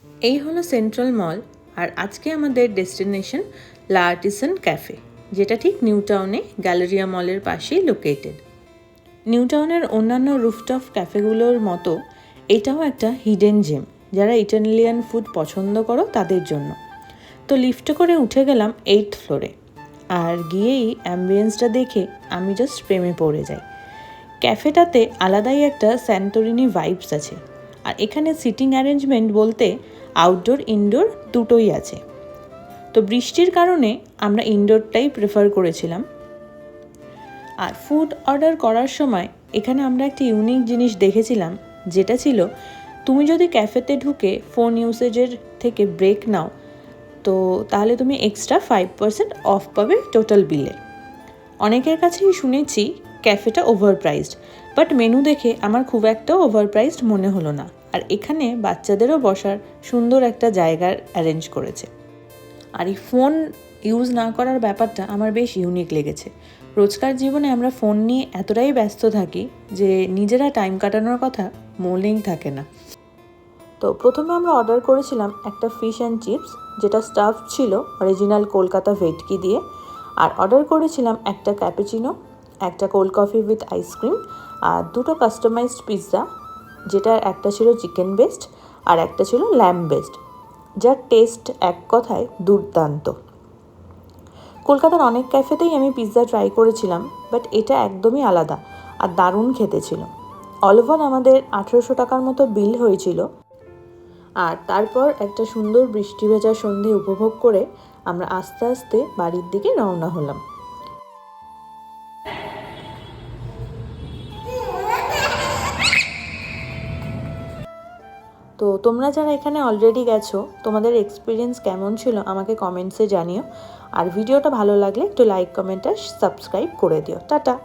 এই হলো সেন্ট্রাল মল, আর আজকে আমাদের ডেস্টিনেশন লা আর্টিসান ক্যাফে, যেটা ঠিক নিউ টাউনে গ্যালেরিয়া মলের পাশেই লোকেটেড। নিউ টাউনের অন্যান্য রুফটপ ক্যাফেগুলোর মতো এটাও একটা হিডেন জেম, যারা ইটালিয়ান ফুড পছন্দ করো তাদের জন্য। তো লিফটে করে উঠে গেলাম 8th ফ্লোরে, আর গিয়েই অ্যাম্বিয়েন্সটা দেখে আমি জাস্ট প্রেমে পড়ে যাই। ক্যাফেটাতে আলাদাই একটা স্যান্টোরিনি ভাইবস আছে, আর এখানে সিটিং অ্যারেঞ্জমেন্ট বলতে আউটডোর ইনডোর দুটোই আছে। তো বৃষ্টির কারণে আমরা ইনডোরটাই প্রেফার করেছিলাম। আর ফুড অর্ডার করার সময় এখানে আমরা একটা ইউনিক জিনিস দেখেছিলাম, যেটা ছিল তুমি যদি ক্যাফেতে ঢুকে ফোন ইউসেজের থেকে ব্রেক নাও, তো তাহলে তুমি এক্সট্রা 5% অফ পাবে টোটাল বিলে। অনেকের কাছেই শুনেছি ক্যাফেটা ওভারপ্রাইজড, বাট মেনু দেখে আমার খুব একটা ওভারপ্রাইজড মনে হলো না। আর এখানে বাচ্চাদেরও বসার সুন্দর একটা জায়গার অ্যারেঞ্জ করেছে। আর এই ফোন ইউজ না করার ব্যাপারটা আমার বেশ ইউনিক লেগেছে। রোজকার জীবনে আমরা ফোন নিয়ে এতটাই ব্যস্ত থাকি যে নিজেরা টাইম কাটানোর কথা মনেই থাকে না। তো প্রথমে আমরা অর্ডার করেছিলাম একটা ফিশ অ্যান্ড চিপস, যেটা স্টাফ ছিল অরিজিনাল কলকাতা ভেটকি দিয়ে। আর অর্ডার করেছিলাম একটা ক্যাপুচিনো, একটা কোল্ড কফি উইথ আইসক্রিম, আর দুটো কাস্টমাইজড পিৎজা, যেটার একটা ছিল চিকেন বেসড আর একটা ছিল ল্যাম্ব বেসড, যার টেস্ট এক কথায় দুর্দান্ত। কলকাতার অনেক ক্যাফেতেই আমি পিৎজা ট্রাই করেছিলাম, বাট এটা একদমই আলাদা আর দারুণ খেতে ছিল। অল ওভার আমাদের 1800 টাকার মতো বিল হয়েছিল। আর তারপর একটা সুন্দর বৃষ্টি ভেজা সন্ধে উপভোগ করে আমরা আস্তে আস্তে বাড়ির দিকে রওনা হলাম। তো তোমরা যারা এখানে অলরেডি গেছো, তোমাদের এক্সপিরিয়েন্স কেমন ছিল আমাকে কমেন্টসে জানিও। আর ভিডিওটা ভালো লাগলে একটু লাইক, কমেন্ট আর সাবস্ক্রাইব করে দিও। টাটা।